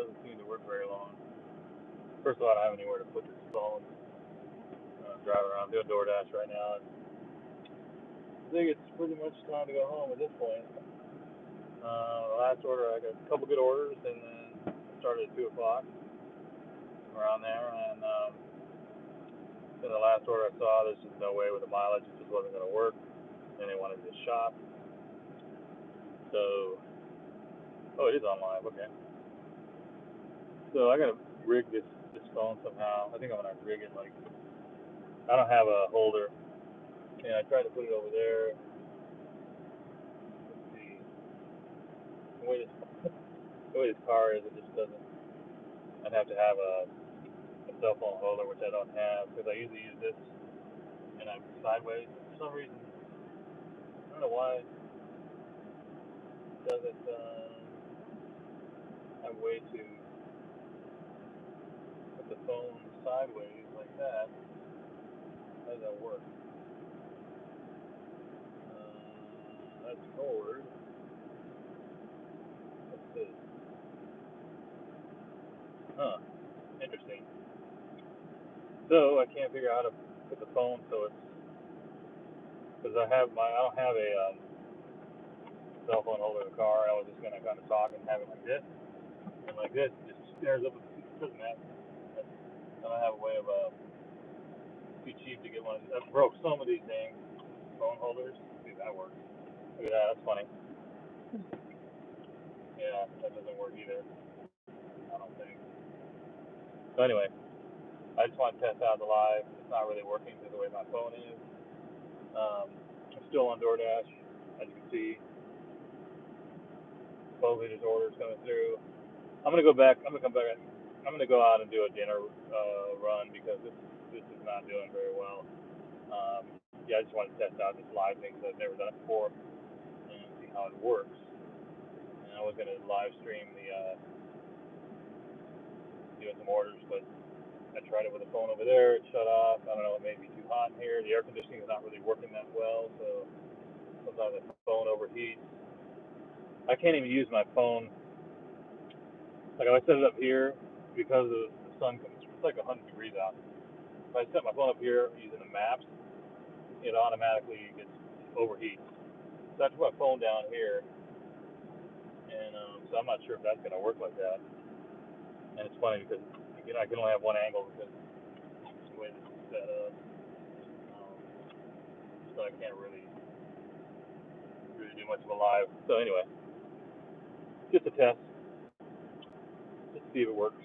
doesn't seem to work very long. First of all, I don't have anywhere to put this phone. I'm driving around doing DoorDash right now. I think it's pretty much time to go home at this point. The last order, I got a couple good orders, and then started at 2 o'clock around there. And then the last order I saw, there's just no way with the mileage, it just wasn't going to work. And they wanted to shop. So, oh, it is on live, okay. So I got to rig this phone somehow. I think I'm going to rig it like, I don't have a holder. And I tried to put it over there. Let's see. The way this car is, it just doesn't. I'd have to have a cell phone holder, which I don't have because I usually use this and I'm sideways. For some reason, I don't know why it doesn't have a way to put the phone sideways like that. How does that work? That's forward. What's this? Huh. Interesting. So I can't figure out how to put the phone so it's because I don't have a cell phone holder in the car. I was just gonna kind of talk and have it like this and like this. Just stares up. It doesn't matter. I don't have a way of too cheap to get one. I broke some of these things, phone holders. See if that works. Look at that. That's funny. Yeah, that doesn't work either. I don't think. So anyway, I just want to test out the live. It's not really working because of the way my phone is. I'm still on DoorDash, as you can see. Supposedly there's orders coming through. I'm gonna go back. I'm gonna come back. I'm gonna go out and do a dinner run because this is not doing very well. Yeah, I just wanted to test out this live thing because I've never done it before and see how it works. And I was gonna live stream the doing some orders, but I tried it with the phone over there. It shut off. I don't know. It may be too hot in here. The air conditioning is not really working that well, so sometimes the phone overheats. I can't even use my phone. Like if I set it up here because of the sun. It's like 100 degrees out. If I set my phone up here using the maps, it automatically gets overheats. So I have to put my phone down here, and so I'm not sure if that's gonna work like that. And it's funny because I can only have one angle because the way this is set up. Um, so I can't really do much of a live. So anyway, just a test, just to see if it works.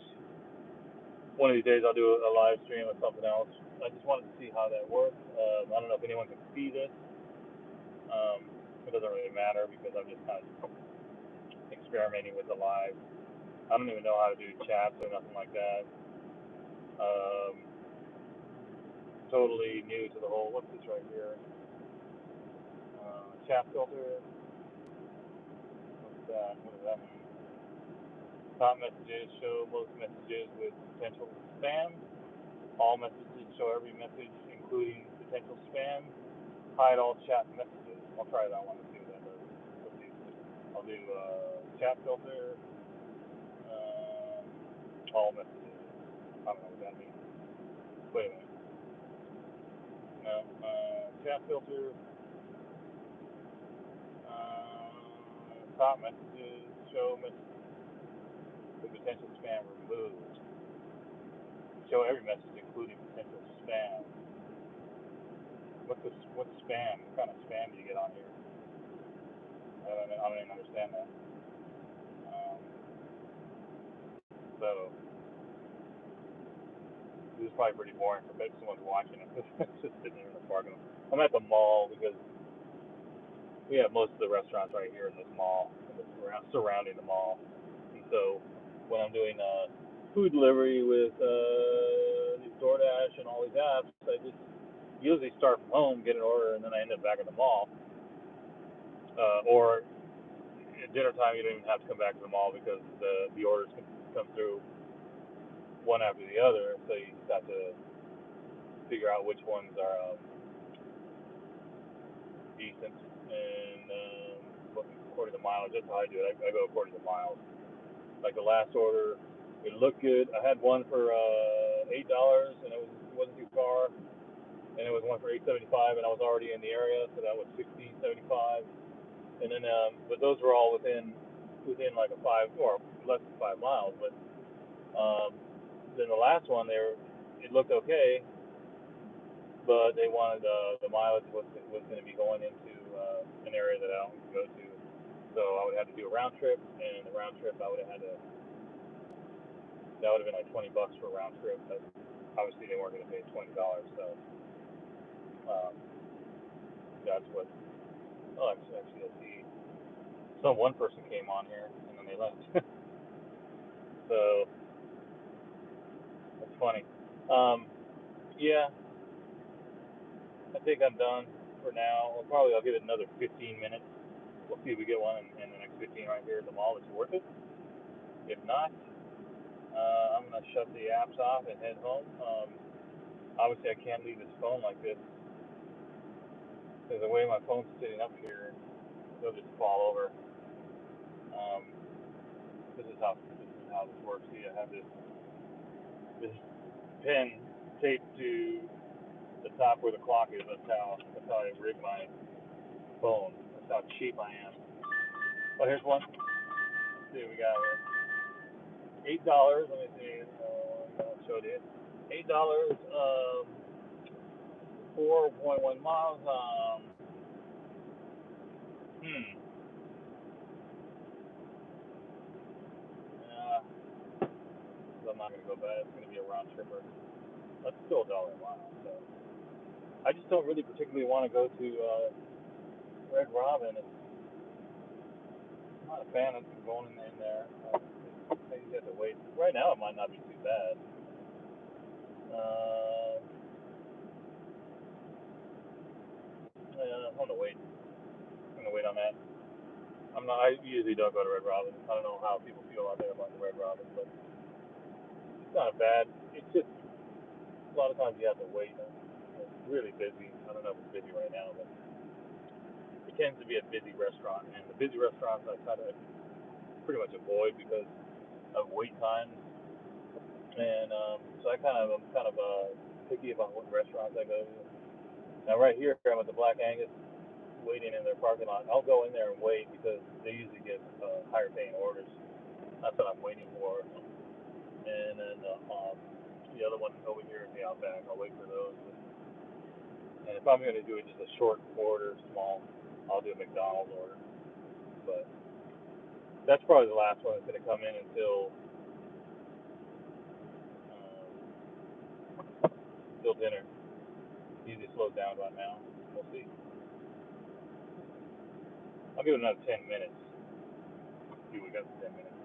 One of these days I'll do a live stream of something else. I just wanted to see how that works. I don't know if anyone can see this. It doesn't really matter because I'm just kind of experimenting with the live. I don't even know how to do chats or nothing like that. Um, totally new to the whole. What's this right here? Chat filter. What's that? What does that mean? Top messages show most messages with potential spam. All messages show every message, including potential spam. Hide all chat messages. I'll try that one and see what that does. Let's see. I'll do chat filter. All messages. I don't know what that means. Wait a minute. No. Chat filter. Top messages. Show messages with potential spam removed. Show every message, including potential spam. What's spam? What kind of spam do you get on here? I don't even understand that. Um, so this is probably pretty boring for maybe someone's watching it. It's just sitting here in the parking lot. I'm at the mall because we have most of the restaurants right here in this mall, surrounding the mall. And so when I'm doing food delivery with these DoorDash and all these apps, I just usually start from home, get an order, and then I end up back at the mall. Or at dinner time, you don't even have to come back to the mall because the orders can come through one after the other. So you just have to figure out which ones are decent and according to mileage. That's how I do it. I go according to miles. Like the last order, It looked good. I had one for $8, and it wasn't too far. And it was one for $8.75, and I was already in the area, so that was $16.75. And then, but those were all within like a 5 or less than 5 miles. But then the last one, it looked okay, but they wanted the mileage was going to be going into an area that I don't go to, so I would have to do a round trip, and the round trip I would have had to that would have been like $20 for a round trip, but obviously they weren't going to pay $20, so um, that's what. Oh, actually, let's see. So one person came on here and then they left, so that's funny. Um, yeah, I think I'm done for now. I'll give it another 15 minutes. We'll see if we get one in the next 15 right here at the mall. It's worth it. If not, I'm gonna shut the apps off and head home. Obviously, I can't leave this phone like this because the way my phone's sitting up here, it'll just fall over. Um, this is how this works. See, I have this pin taped to the top where the clock is. That's how I rig my phone. That's how cheap I am. Oh, here's one. Let's see what we got here. $8. Let me see. I showed it. $8. 4.1 miles. Hmm. Uh, I'm not gonna go back. It's gonna be a round tripper. That's still $1 a mile. So I just don't really particularly want to go to Red Robin. I'm not a fan of going in there. I think you have to wait. Right now, it might not be too bad. I'm gonna wait. I'm gonna wait on that. I'm not. I usually don't go to Red Robin. I don't know how people feel out there about the Red Robin, but it's not bad. It's just a lot of times you have to wait. It's really busy. I don't know if it's busy right now, but it tends to be a busy restaurant, and the busy restaurants I kind of pretty much avoid because of wait times. And so I'm kind of picky about what restaurants I go to. Now right here, I'm at the Black Angus, waiting in their parking lot. I'll go in there and wait because they usually get higher paying orders. That's what I'm waiting for. And then the other one over here in the Outback, I'll wait for those. And if I'm going to do it just a short order, small, I'll do a McDonald's order. But that's probably the last one that's going to come in until dinner. Usually slows down about now. We'll see. I'll give it another 10 minutes. See what we got for 10 minutes.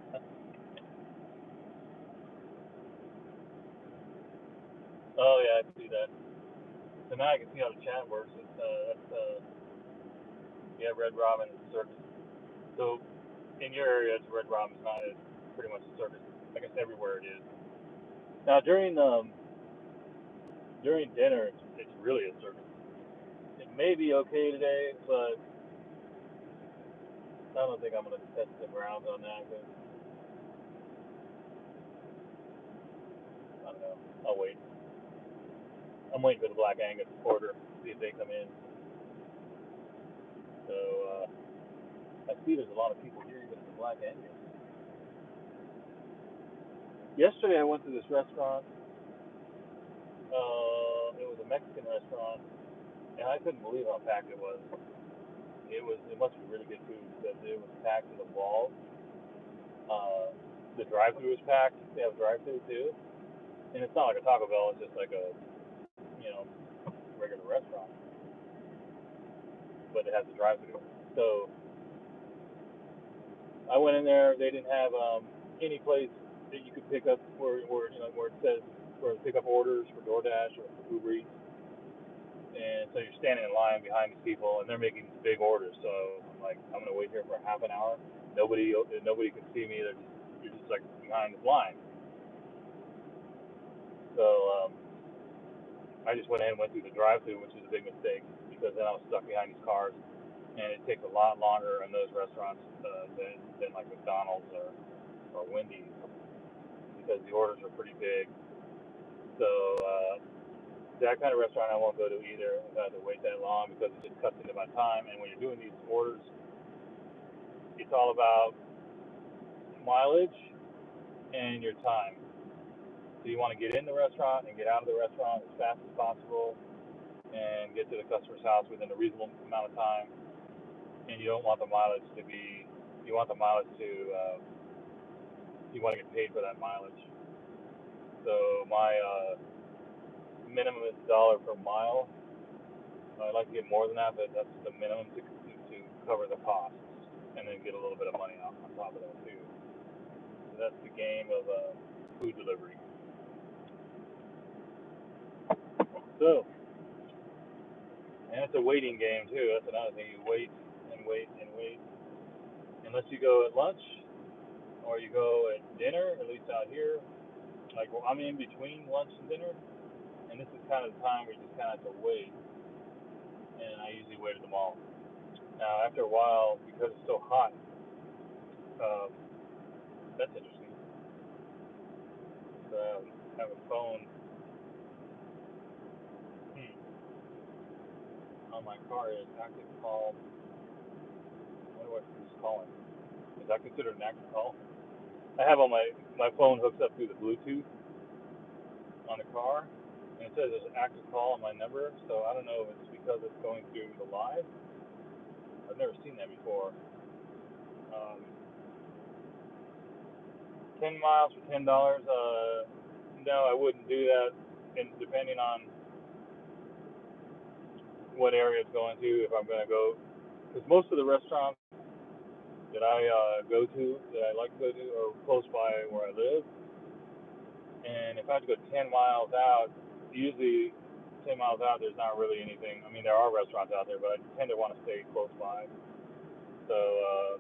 Oh yeah, I see that. So now I can see how the chat works. Yeah, Red Robin is a circus. So in your area, it's Red Robin's not. It's pretty much a circus. I guess everywhere it is. Now during dinner, it's really a circus. It may be okay today, but I don't think I'm gonna test the grounds on that. Cause, I don't know. I'll wait. I'm waiting for the Black Angus order. See if they come in. So I see there's a lot of people here even at the Black Angus. Yesterday I went to this restaurant. It was a Mexican restaurant, and I couldn't believe how packed it was. It must be really good food because it was packed to the wall. Uh, the drive-through was packed. They have a drive-through too, and it's not like a Taco Bell. It's just like a you know regular restaurant, but it has a drive-through. So I went in there. They didn't have any place that you could pick up where it says where to pick up orders for DoorDash or for Uber Eats. And so you're standing in line behind these people, and they're making big orders. So I'm like, I'm gonna wait here for half an hour. Nobody can see me. You're just like behind this line. So I just went in and went through the drive-through, which was a big mistake because then I was stuck behind these cars, and it takes a lot longer in those restaurants than like McDonald's or Wendy's because the orders are pretty big. So that kind of restaurant I won't go to either. If I have to wait that long because it just cuts into my time. And when you're doing these orders, it's all about mileage and your time. So you want to get in the restaurant and get out of the restaurant as fast as possible and get to the customer's house within a reasonable amount of time. And you don't want the mileage to be, you want the mileage to, you want to get paid for that mileage. So my minimum is $1 per mile. I'd like to get more than that, but that's the minimum to cover the costs, and then get a little bit of money on top of that too. So that's the game of food delivery. So, and it's a waiting game too. That's another thing. You wait and wait and wait, unless you go at lunch or you go at dinner. At least out here, like I'm in between lunch and dinner, and this is kind of the time where you just kind of have to wait. And I usually wait at the mall. Now, after a while, because it's so hot, um, that's interesting. So I have a phone on my car is active call. I wonder what it's calling. Is that considered an active call? I have on my phone hooks up through the Bluetooth on the car, and it says there's an active call on my number. So I don't know if it's because it's going through the live. I've never seen that before. Um, 10 miles for $10. No, I wouldn't do that. And depending on what area it's going to, if I'm going to go, because most of the restaurants that I go to, that I like to go to, are close by where I live. And if I have to go 10 miles out, usually 10 miles out, there's not really anything. I mean, there are restaurants out there, but I tend to want to stay close by. So,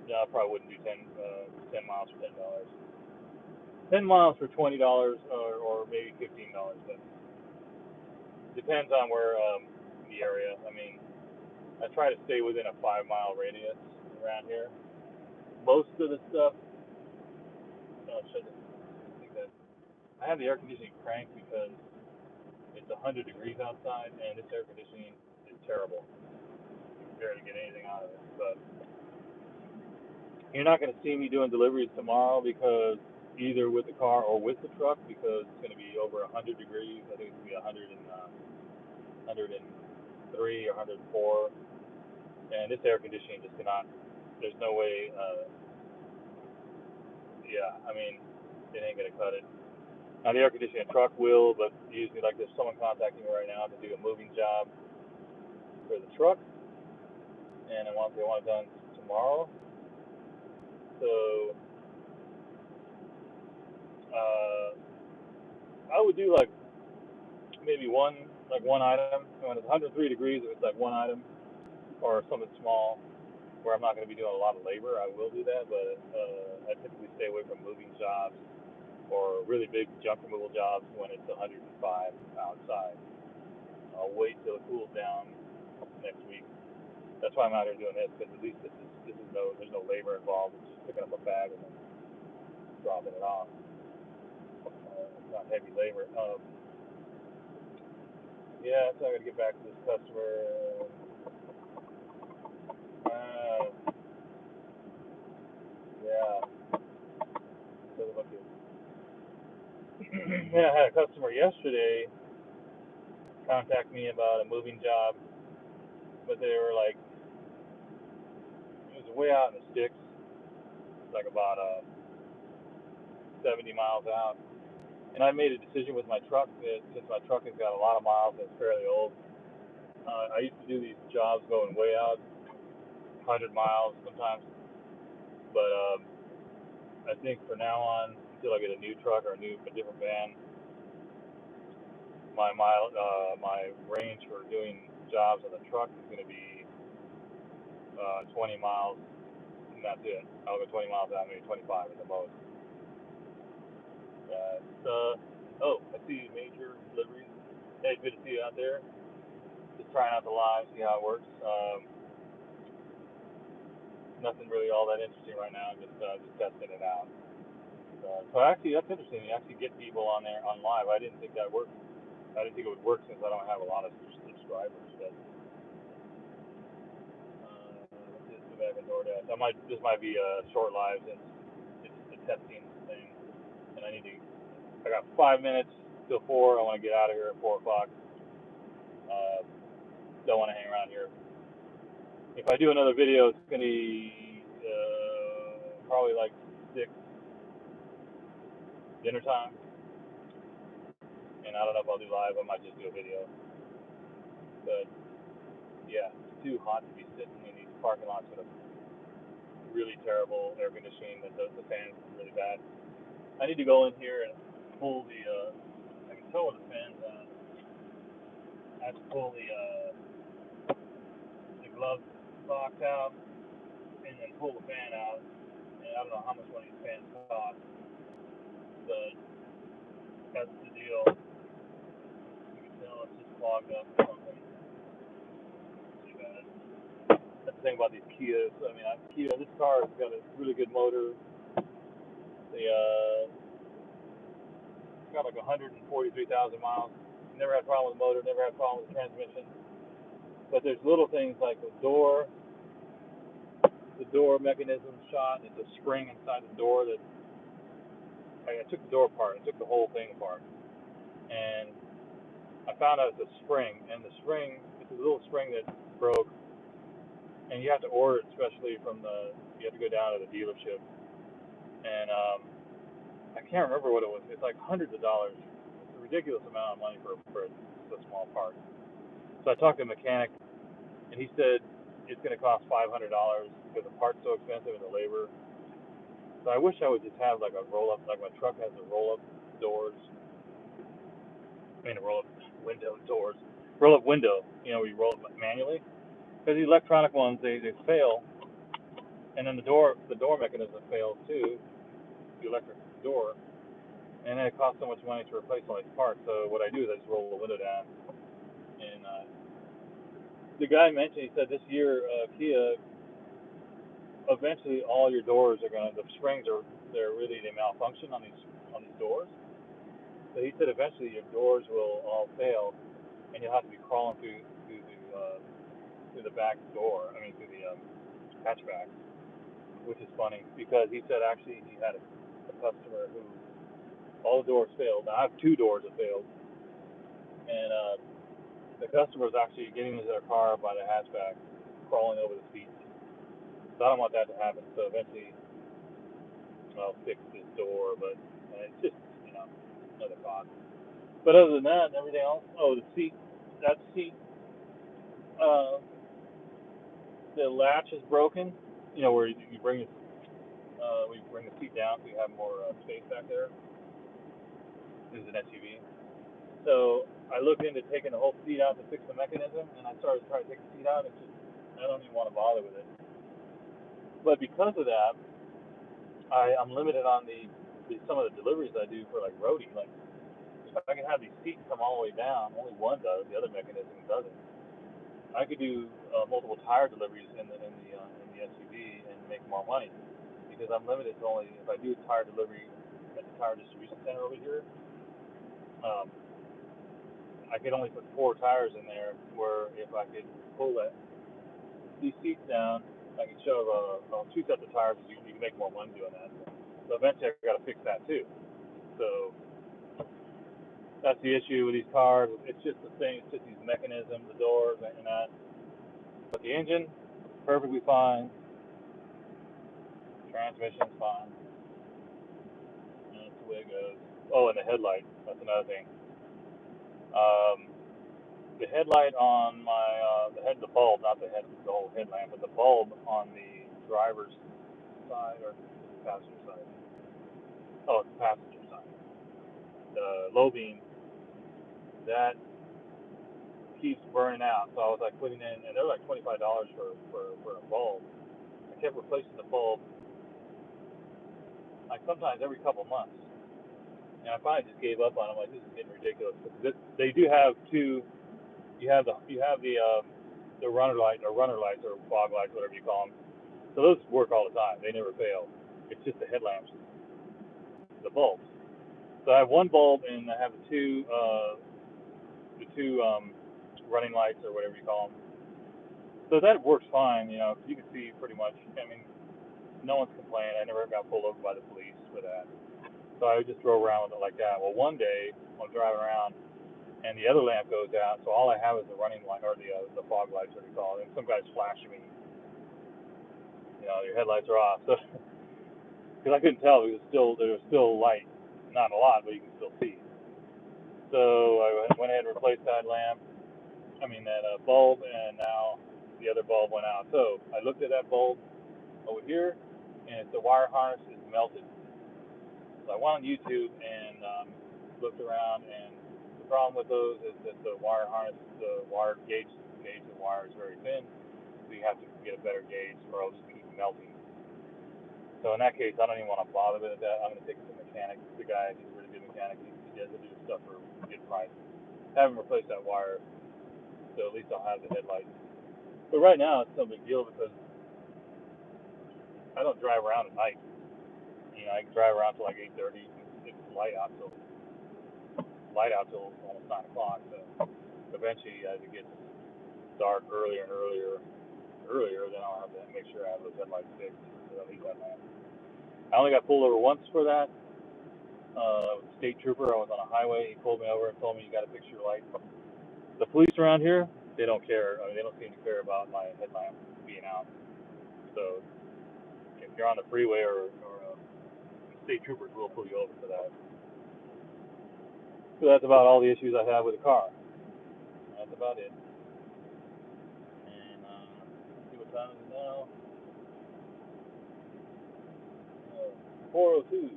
yeah, I probably wouldn't do 10 miles for $10. 10 miles for $20 or maybe $15. But depends on where the area. I mean, I try to stay within a 5 mile radius around here. Most of the stuff, I think that I have the air conditioning cranked because it's 100 degrees outside, and this air conditioning is terrible. You can barely get anything out of it. But you're not going to see me doing deliveries tomorrow because either with the car or with the truck because it's going to be over 100 degrees. I think it's going to be 103 or 104, and this air conditioning just cannot. There's no way. Yeah, I mean, it ain't going to cut it. Now the air conditioning truck will, but usually like there's someone contacting me right now to do a moving job for the truck, and they want it done tomorrow. So I would do like maybe one item. When it's 103 degrees, if it's like one item or something small where I'm not going to be doing a lot of labor, I will do that. But I typically stay away from moving jobs or really big junk removal jobs when it's 105 outside. I'll wait till it cools down next week. That's why I'm out here doing this because at least there's no labor involved. It's just picking up a bag and then dropping it off. It's not heavy labor. Yeah, so I got to get back to this customer. Uh, yeah, so look at. Yeah, I had a customer yesterday contact me about a moving job, but they were like, it was way out in the sticks, like about 70 miles out. And I made a decision with my truck that since my truck has got a lot of miles and it's fairly old, I used to do these jobs going way out, 100 miles sometimes. But I think for now on, until I get a new truck or a different van, my range for doing jobs on the truck is going to be 20 miles, and that's it. I'll go 20 miles out, maybe 25 at the most. Oh, I see major deliveries. Hey, good to see you out there. Just trying out the live, see how it works. Nothing really all that interesting right now. Just testing it out. So actually, that's interesting. You actually get people on there on live. I didn't think that worked. I didn't think it would work since I don't have a lot of subscribers. But let's just go back to DoorDash. This might be a short live since it's the testing thing, and I got 5 minutes till 4. I want to get out of here at 4 o'clock. Don't want to hang around here. If I do another video, it's gonna be probably like 6 dinner time, and I don't know if I'll do live. I might just do a video. But yeah, it's too hot to be sitting in these parking lots with a really terrible air conditioning that the fans really bad. I need to go in here and pull the. I can tell where the fans at. I have to pull the glove box out and then pull the fan out. And I don't know how much one of these fans cost, but that's the deal. You can tell it's just clogged up or something. Too bad. That's the thing about these Kias. I mean, this car has got a really good motor. It's got like 143,000 miles. Never had a problem with the motor. Never had a problem with the transmission. But there's little things like the door mechanism shot. It's a spring inside the door that I took the door apart. I took the whole thing apart, and I found out it's a spring. And the spring, it's a little spring that broke, and you have to order it specially you have to go down to the dealership. And I can't remember what it was. It's like hundreds of dollars. It's a ridiculous amount of money for a small part. So I talked to a mechanic, and he said it's going to cost $500 because the part's so expensive and the labor. So I wish I would just have like a roll-up, like my truck has the roll-up doors. Roll-up window doors. Roll-up window, where you roll it manually. Because the electronic ones, they fail. And then the door mechanism fails too, the electric door. And then it costs so much money to replace all these parts. So what I do is I just roll the window down. And the guy mentioned, he said this year, Kia, eventually all your doors are the springs they malfunction on these doors. So he said eventually your doors will all fail, and you'll have to be crawling through the back door. Through the hatchback, which is funny because he said actually he had a customer who all the doors failed. Now I have 2 doors that failed, and the customer was actually getting into their car by the hatchback, crawling over the seats. So I don't want that to happen. So eventually I'll fix this door, but it's just another cost. But other than that, everything else. Oh, the seat. That seat. The latch is broken. Where you bring we bring the seat down so you have more space back there. This is an SUV. So I looked into taking the whole seat out to fix the mechanism, and I started trying to take the seat out. It's just I don't even want to bother with it. But because of that, I'm limited on some of the deliveries I do for like roadie. Like if I can have these seats come all the way down, only one does. The other mechanism doesn't. I could do multiple tire deliveries in the SUV and make more money because I'm limited to only if I do a tire delivery at the tire distribution center over here. I could only put 4 tires in there. Where if I could pull these seats down, I could shove 2 sets of tires. You can make more money doing that. So eventually I got to fix that too. So that's the issue with these cars. It's just the thing. It's just these mechanisms, the doors, and that. But the engine, perfectly fine. Transmission's fine. And that's the way it goes. Oh, and the headlight. That's another thing. The headlight on the bulb, not the whole headlamp, but the bulb on the driver's side or the passenger side. Oh, it's the passenger side. The low beam, that keeps burning out. So I was like putting in, and they're like $25 for a bulb. I kept replacing the bulb like sometimes every couple months, and I finally just gave up on them. Like this is getting ridiculous. They do have 2. You have the runner lights or fog lights, whatever you call them. So those work all the time. They never fail. It's just the headlamps. the bulbs. So I have one bulb, and I have the two running lights or whatever you call them. So that works fine, you know, 'cause you can see pretty much. I mean, no one's complained. I never got pulled over by the police for that. So I would just drove around with it like that. Well, one day I'm driving around, and the other lamp goes out, so all I have is the running light or the fog lights, what do you call it? And some guy's flashing me, you know, your headlights are off. So because I couldn't tell, because there was still light, not a lot, but you can still see. So I went ahead and replaced that lamp. I mean that bulb, and now the other bulb went out. So I looked at that bulb over here, and the wire harness is melted. So I went on YouTube and looked around, and the problem with those is that the wire harness, the wire gauge of wire is very thin, so you have to get a better gauge, or else it'll keep melting. So in that case, I don't even want to bother with that. I'm going to take it to the mechanic. The guy, he's a really good mechanic. He does stuff for a good price. Have him replace that wire, so at least I'll have the headlights. But right now, it's no big deal because I don't drive around at night. You know, I can drive around till like 8:30. It's light out till almost 9 o'clock. So eventually, as it gets dark earlier and earlier, then I'll have to make sure I have those headlights fixed. So I need that lamp. I only got pulled over once for that. State trooper. I was on a highway. He pulled me over and told me you got to fix your light. The police around here, they don't care. I mean, they don't seem to care about my headlamp being out. So if you're on the freeway or state troopers will pull you over for that. So that's about all the issues I have with the car. That's about it. And let's see what time is it now. 4:02.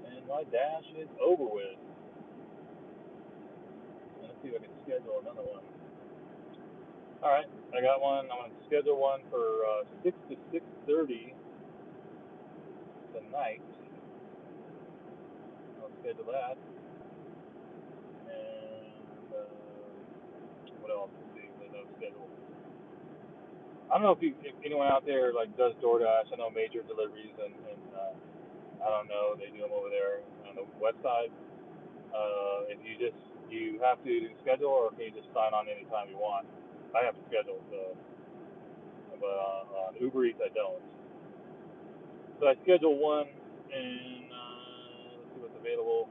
And my dash is over with. And let's see if I can schedule another one. All right, I got one. I'm going to schedule one for 6 to 6:30 tonight. I'll schedule that. And what else? Let's see. There's no schedule. I don't know if anyone out there like does DoorDash. I know Major Deliveries and I don't know, they do them over there on the west side. If you have to schedule, or can you just sign on anytime you want? I have to schedule, so but on Uber Eats I don't. So I schedule one, and let's see what's available.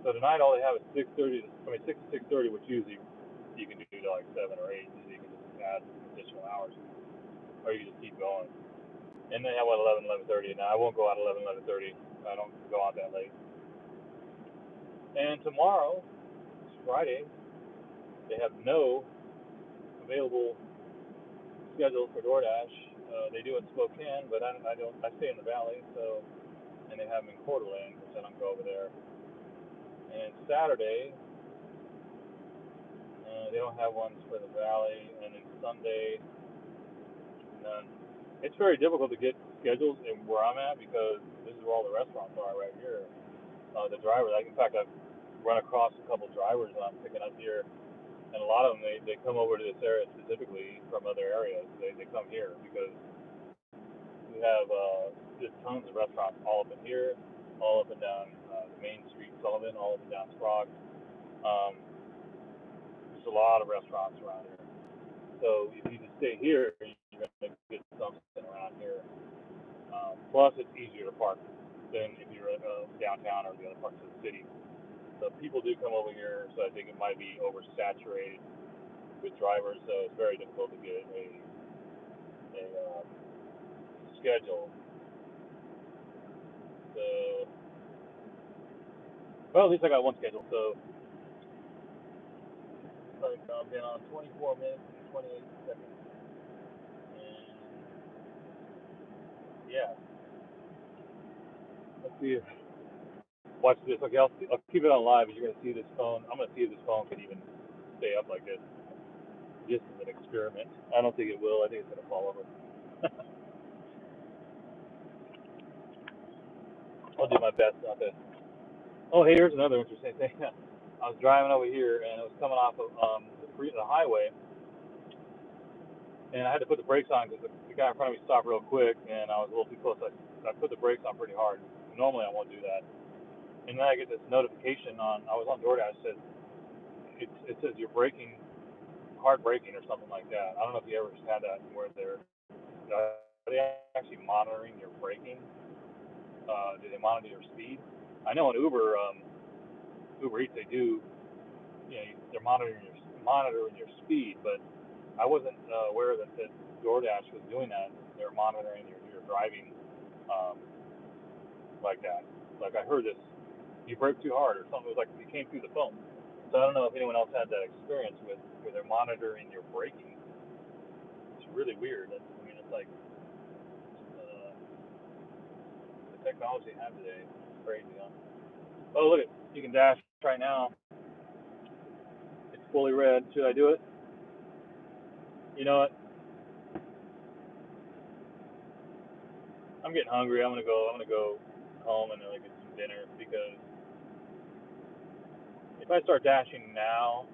So tonight all they have is 6 to 6:30, which usually you can do to like 7 or 8, so you can just add additional hours, or you can just keep going. And they have one 11:30. Now I won't go out 11:30. I don't go out that late. And tomorrow, it's Friday, they have no available schedule for DoorDash. They do it in Spokane, but I don't. I stay in the Valley, so, and they have them in Coeur d'Alene, which I don't go over there. And Saturday, they don't have ones for the Valley, and then Sunday, none. It's very difficult to get schedules in where I'm at because this is where all the restaurants are right here. The drivers, in fact, I've run across a couple drivers that I'm picking up here, and a lot of them they come over to this area specifically from other areas. They come here because we have just tons of restaurants all up in here, all up and down Main Street, Sullivan, all up and down Sprague. There's a lot of restaurants around here. So if you just stay here, you're going to get something around here. Plus, it's easier to park than if you're downtown or the other parts of the city. So people do come over here, so I think it might be oversaturated with drivers, so it's very difficult to get a schedule. So, well, at least I got one schedule. So I've been on 24 minutes and 28 seconds. And yeah, let's see if watch this. Okay, I'll keep it on live. You're gonna see this phone. I'm gonna see if this phone can even stay up like this. Just as an experiment. I don't think it will. I think it's gonna fall over. I'll do my best on this. Oh, hey, here's another interesting thing. I was driving over here, and it was coming off of the highway, and I had to put the brakes on because the guy in front of me stopped real quick, and I was a little too close. I put the brakes on pretty hard. Normally I won't do that. And then I get this notification I was on DoorDash, it says you're braking, hard braking or something like that. I don't know if you ever had that where are they actually monitoring your braking? Do they monitor your speed? I know in Uber Eats they do, they're monitoring your speed, but I wasn't aware that DoorDash was doing that. They're monitoring your driving um, like that. Like I heard this, you brake too hard or something. It was like it came through the phone. So I don't know if anyone else had that experience where they're monitoring your braking. It's really weird. I mean, it's like the technology they have today is crazy. Huh? Oh, look it, you can dash right now. It's fully red. Should I do it? You know what? I'm getting hungry. I'm gonna go home and get some dinner because if I start dashing now,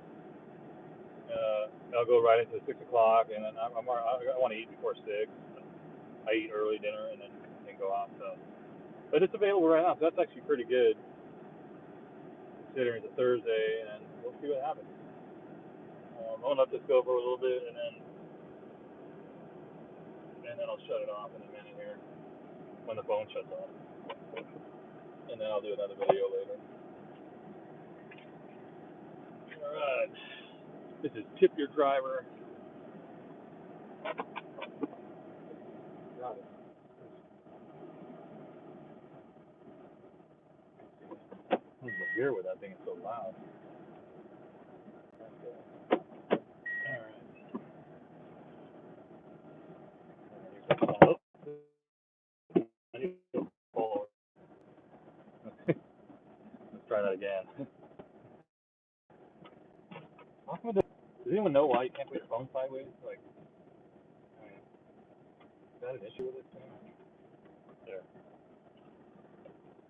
I'll go right into 6 o'clock, and then I want to eat before 6. I eat early dinner and then go out. So, but it's available right now, so that's actually pretty good considering it's a Thursday, and we'll see what happens. I'm gonna let this go for a little bit, and then I'll shut it off in a minute here when the phone shuts off, and then I'll do another video later. All right, this is Tip Your Driver. God, I'm here with that thing. It's so loud. Okay. All right. I need to pull over. Let's try that again. Does anyone know why you can't put your phone sideways? Like, I mean, is that an issue with it? There.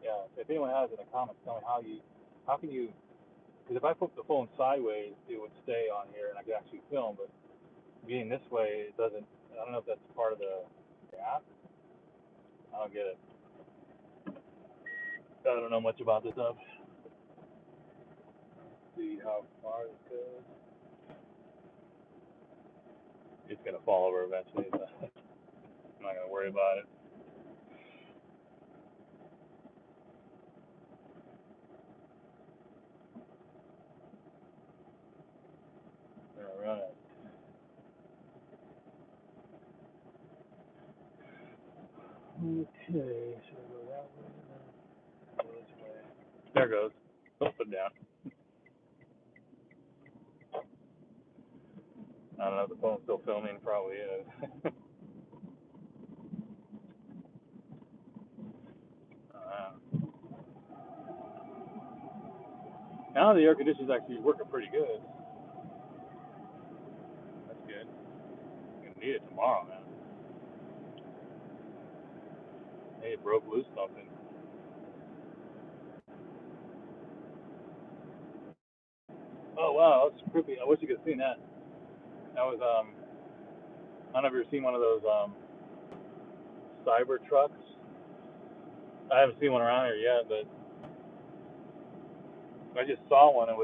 Yeah. If anyone has in the comments, tell me how can you? Because if I put the phone sideways, it would stay on here and I could actually film. But being this way, it doesn't. I don't know if that's part of the app. I don't get it. I don't know much about this stuff. Let's see how far this goes. It's gonna fall over eventually, but I'm not gonna worry about it. All right. Okay. Should I go that way? Go this way. There it goes. Don't put it down. I don't know if the phone's still filming. Probably is. Now the air conditioning's actually working pretty good. That's good. I'm gonna need it tomorrow, man. Hey, it broke loose something. Oh wow, that's creepy. I wish you could have seen that. That was I don't know if you've ever seen one of those cyber trucks. I haven't seen one around here yet, but I just saw one. It was